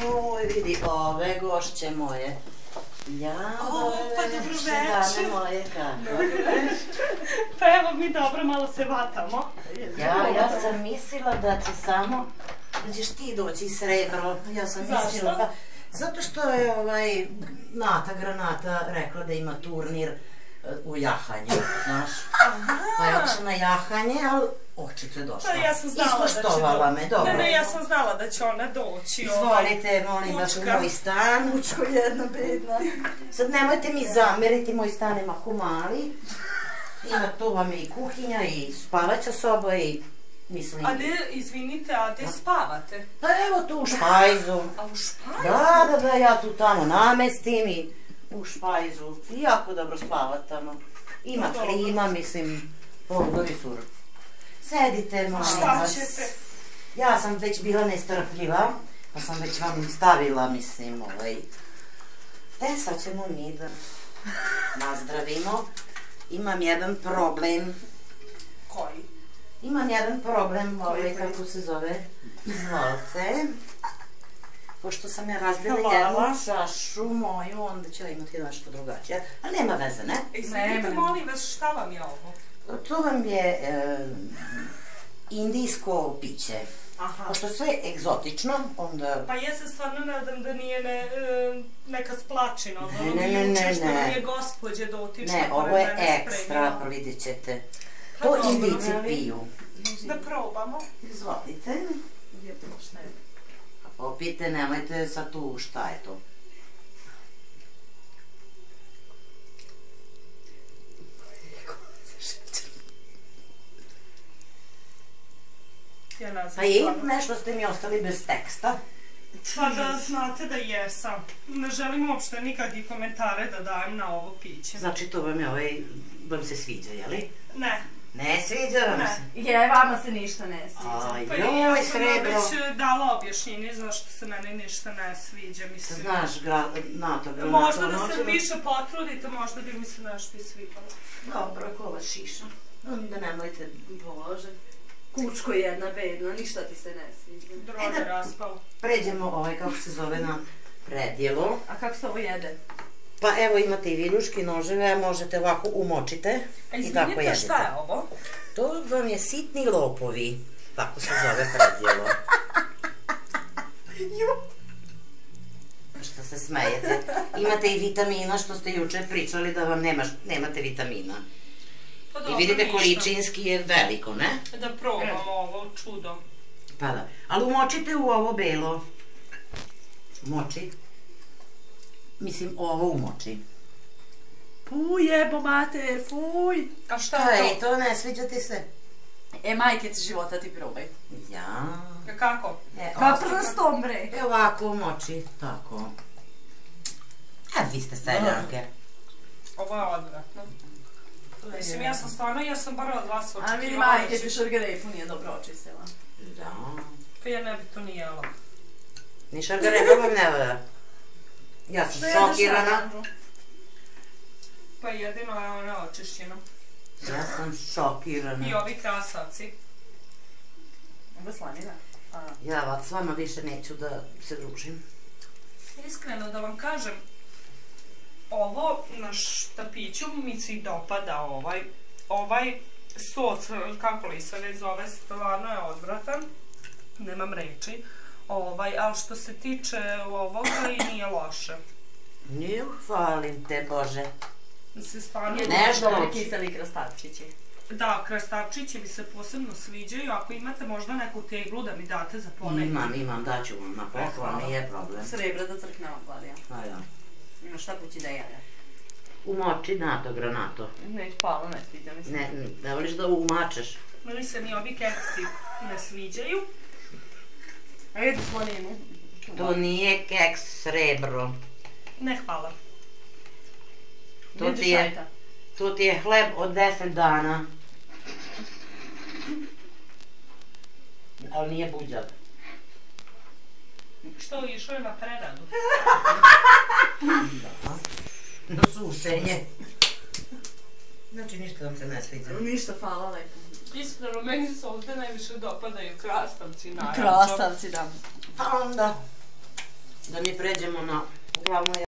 Joj, vidi ove gošće moje. Pa dobro večer. Moje, kako? Pa evo mi dobro, malo se vatamo. Ja sam mislila da će samo, da ćeš ti doći srebro. Ja sam mislila. Zašto? Zato što je Nata Granata rekla da ima turnir u jahanju, znaš. Pa je otišla na jahanje, ali očito je došla. Ispoštovala me, dobro. Ne, ja sam znala da će ona doći. Izvolite, molim vas, u moj stan. Kučko jedna bedna. Sad nemojte mi zameriti, moj stan je mako mali. Ima tu vam i kuhinja i spavaća soba i mislim... A gde, izvinite, a gde spavate? Pa evo tu u špajzu. A u špajzu? Da, ja tu tamo namestim i u špajzu. Jako dobro spava tamo. Ima klima, mislim, pogledovi su. Sedite, molim vas. Šta ćete? Ja sam već bila nestrpljiva, pa sam već vam stavila, mislim, sad ćemo mi da nazdravimo. Imam jedan problem. Koji? Imam jedan problem, kako se zove, izvolite. Pošto sam ja razbila jednu čašu moju, onda ću imati nešto drugačije. Ali nema veze, ne? Izvinite, molim vas, šta vam je ovo? To vam je indijsko piće. Pošto sve je egzotično, onda... Pa ja se stvarno nadam da nije neka splačina. Ne. Što nije gospođe dotične. Ne, ovo je ekstra, vidjet ćete. To Indijci piju. Da probamo. Izvolite. Popite, nemojte sad tu šta je to. A i nešto ste mi ostali bez teksta. Pa da znate da jesam. Ne želim uopšte nikakvih komentare da dajem na ovo piće. Znači to vam se sviđa, jeli? Ne. Ne sviđa vam se? Je, vama se ništa ne sviđa. Pa ja sam već dala objašnjenje zašto se meni ništa ne sviđa. Znaš, Nato, možda da se više potrudite, možda bi mi se nešto i svipalo. Dobro, ko vas šiša. Da nemojte, Bože. Kučko jedna bedna, ništa ti se ne sviđa. Droga raspala. Pređemo kako se zove na predjelo. A kako se ovo jede? Pa evo imate i viljuški noževe, možete ovako umočite i tako jedete. Izvinite, šta je ovo? To vam je sitni lopovi, tako se zove predjelo. Što se smejete? Imate i vitamina, što ste juče pričali da vam nemate vitamina. I vidite količinski je veliko, ne? Da probamo ovo čudo. Pa da, ali umočite u ovo belo. Moči. Mislim, ovo umoči. Fuj, jebo mater, fuj. A šta je to? To ne sviđa ti se? Majke života ti probaj. Ja. Kako? Ka prstom, bre. Ovako umoči, tako. Vi ste seljanke. Ovo je odvratno. Mislim, ja sam stvarno, jer sam bar od vas očekivala. A vidi, majke ti šargarepu nije dobro očistila. Da. Pa ja ne bi to ni jela. Ni šargarepa vam ne vada. Ja sam šokirana. Pa jedino je ona očišćena. Ja sam šokirana. I ovi krasavci. Ovo je slanina. Ja s vama više neću da se družim. Iskreno da vam kažem, ovo na štapiću mi se dopada ovaj sos, kako li se ne zove, stvarno je odvratan, nemam reči, ali što se tiče ovoga i nije loše. Nije, hvalim te, Bože. Se stvarno... Nešto kiseli krastavčići. Da, krastavčići mi se posebno sviđaju, ako imate možda neku teglu da mi date za poneki. Imam, daću vam na poklon, nije problem. Srebra da crkne ogladija. A ja. Ima šta kući da jede? Umoči Nato, Granato. Neće palo, ne sviđa mi se. Ne voliš da umačeš. Meni se ni ovi keksi ne sviđaju. A jedu slaninu. To nije keks srebro. Ne, hvala. To ti je hleb od 10 dana. Ali nije buđak. Što, išao je na preradu? Da. Na sušenje. Znači ništa vam se ne sviđa. Ništa, hvala lepo. Iskreno, meni se ovdje najviše dopadaju krastavci, naravno. Krastavci, da. Pa onda. Da mi pređemo na glavno